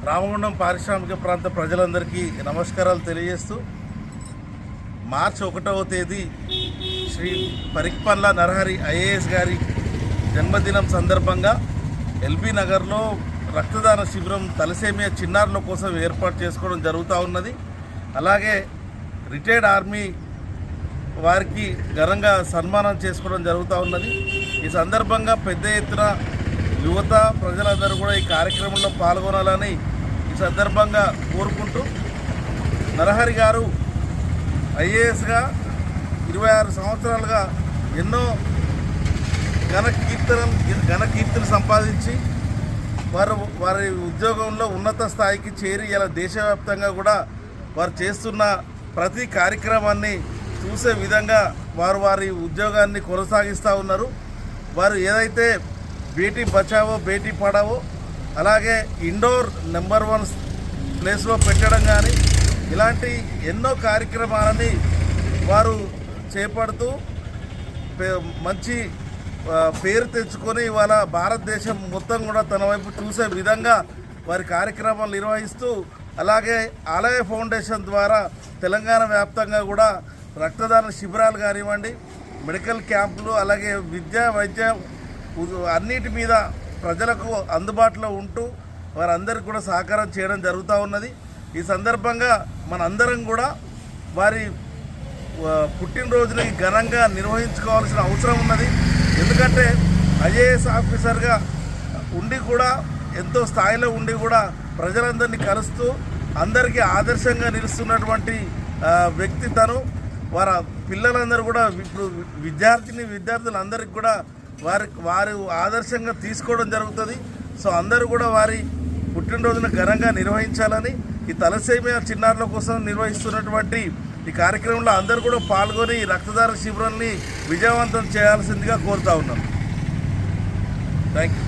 రామగుండం పారిశ్రామిక ప్రాంత ప్రజలందరికీ నమస్కారాలు తెలియజేస్తూ మార్చి 1వ తేదీ శ్రీ పరిక్పండ్ల నరహరి ఐఏఎస్ గారి జన్మదినం సందర్భంగా ఎల్బీ నగర్లో రక్తదాన శిబిరం తలసేమియా చిన్నారుల కోసం ఏర్పాటు చేసుకోవడం జరుగుతూ ఉన్నది. అలాగే రిటైర్డ్ ఆర్మీ వారికి ఘనంగా సన్మానం చేసుకోవడం జరుగుతూ ఉన్నది. ఈ సందర్భంగా పెద్ద ఎత్తున యువత ప్రజలందరూ కూడా ఈ కార్యక్రమంలో పాల్గొనాలని ఈ సందర్భంగా కోరుకుంటూ, నరహరి గారు ఐఏఎస్గా 26 సంవత్సరాలుగా ఎన్నో ఘనకీర్తులు సంపాదించి వారి ఉద్యోగంలో ఉన్నత స్థాయికి చేరి ఇలా దేశవ్యాప్తంగా కూడా వారు చేస్తున్న ప్రతి కార్యక్రమాన్ని చూసే విధంగా వారి ఉద్యోగాన్ని కొనసాగిస్తూ ఉన్నారు. వారు ఏదైతే బేటీ బచావో బేటీ పడావో అలాగే ఇండోర్ నెంబర్ 1 ప్లేస్లో పెట్టడం కానీ ఇలాంటి ఎన్నో కార్యక్రమాలని వారు చేపడుతూ మంచి పేరు తెచ్చుకొని ఇవాళ భారతదేశం మొత్తం కూడా తన వైపు చూసే విధంగా వారి కార్యక్రమాలు నిర్వహిస్తూ, అలాగే ఆలయ ఫౌండేషన్ ద్వారా తెలంగాణ వ్యాప్తంగా కూడా రక్తదాన శిబిరాలు కానివ్వండి, మెడికల్ క్యాంపులు, అలాగే విద్య వైద్యం అన్నిటి మీద ప్రజలకు అందుబాటులో ఉంటూ వారందరికీ కూడా సహకారం చేయడం జరుగుతూ ఉన్నది. ఈ సందర్భంగా మనందరం కూడా వారి పుట్టినరోజుని ఘనంగా నిర్వహించుకోవాల్సిన అవసరం ఉన్నది. ఎందుకంటే ఐఏఎస్ ఆఫీసర్గా ఉండి కూడా ఎంతో స్థాయిలో ఉండి కూడా ప్రజలందరినీ కలుస్తూ అందరికీ ఆదర్శంగా నిలుస్తున్నటువంటి వ్యక్తి తను. వారి పిల్లలందరూ కూడా ఇప్పుడు విద్యార్థులందరికీ కూడా వారి ఆదర్శంగా తీసుకోవడం జరుగుతుంది. సో అందరూ కూడా వారి పుట్టినరోజును ఘనంగా నిర్వహించాలని, ఈ తలసేమియా చిన్నారుల కోసం నిర్వహిస్తున్నటువంటి ఈ కార్యక్రమంలో అందరూ కూడా పాల్గొని రక్తదాన శిబిరాన్ని విజయవంతం చేయాల్సిందిగా కోరుతా ఉన్నాం. Thank you.